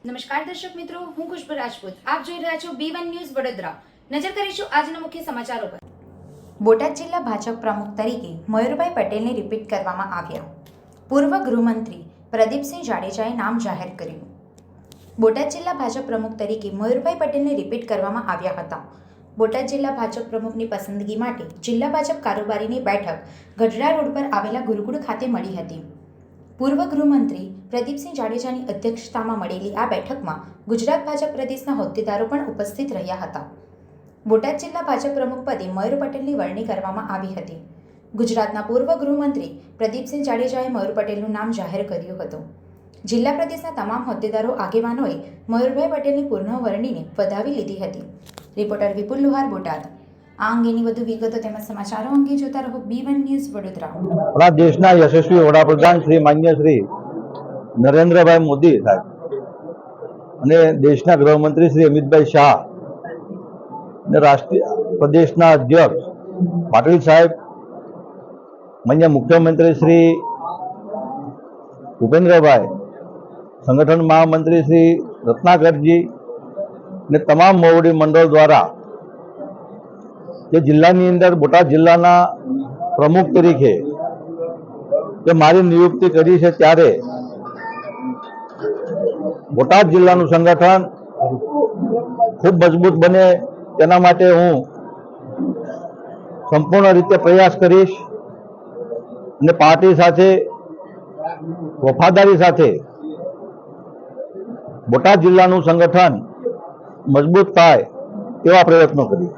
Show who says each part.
Speaker 1: નમસ્કાર દર્શક મિત્રો, હું ખુશ્બુ રાજપૂત. આપ જોઈ રહ્યા છો B1 ન્યૂઝ વડોદરા. નજર કરીશું આજના મુખ્ય સમાચારો પર. બોટાદ જિલ્લા ભાજપ પ્રમુખ તરીકે મયુરભાઈ પટેલને રિપીટ કરવામાં આવ્યા. પૂર્વ ગૃહમંત્રી પ્રદીપસિંહ જાડેજાએ નામ જાહેર કર્યું. બોટાદ જિલ્લા ભાજપ પ્રમુખ તરીકે મયુરભાઈ પટેલને રિપીટ કરવામાં આવ્યા હતા. બોટાદ જિલ્લા ભાજપ પ્રમુખની પસંદગી માટે જિલ્લા ભાજપ કારોબારીની બેઠક ગઢડા રોડ પર આવેલા ગુરુકુળ ખાતે મળી હતી. પૂર્વ ગૃહમંત્રી પ્રદીપસિંહ જાડેજાની અધ્યક્ષતામાં મળેલી આ બેઠકમાં ગુજરાત ભાજપ પ્રદેશના હોદ્દેદારો પણ ઉપસ્થિત રહ્યા હતા. બોટાદ જિલ્લા ભાજપ પ્રમુખ પદે મયુર પટેલની વરણી કરવામાં આવી હતી. ગુજરાતના પૂર્વ ગૃહમંત્રી પ્રદીપસિંહ જાડેજાએ મયુર પટેલનું નામ જાહેર કર્યું હતું. જિલ્લા પ્રદેશના તમામ હોદ્દેદારો આગેવાનોએ મયુરભાઈ પટેલની પૂર્ણ વરણીને વધાવી લીધી હતી. રિપોર્ટર વિપુલ લુહાર, બોટાદ. આ અંગેની વધુ વિગતો તેમજ સમાચારો અંગે જોતા રહો B1 ન્યૂઝ વડોદરા.
Speaker 2: આપણા દેશના યશસ્વી વડાપ્રધાન શ્રી માન્ય શ્રી નરેન્દ્રભાઈ મોદી સાહેબ અને દેશના ગૃહમંત્રી શ્રી અમિતભાઈ શાહ અને રાષ્ટ્રીય પ્રદેશના અધ્યક્ષ પાટીલ સાહેબ, માન્ય મુખ્યમંત્રી શ્રી ભૂપેન્દ્રભાઈ, સંગઠન મહામંત્રી શ્રી રત્નાકરજી અને તમામ મોવડી મંડળ દ્વારા જે જિલ્લાની અંદર બોટાદ જિલ્લાના પ્રમુખ તરીકે જે મારી નિયુક્તિ કરી છે, ત્યારે બોટાદ જિલ્લાનું સંગઠન ખૂબ મજબૂત બને તેના માટે હું સંપૂર્ણ રીતે પ્રયાસ કરીશ અને પાર્ટી સાથે વફાદારી સાથે બોટાદ જિલ્લાનું સંગઠન મજબૂત થાય તેવા પ્રયત્નો કરીશ.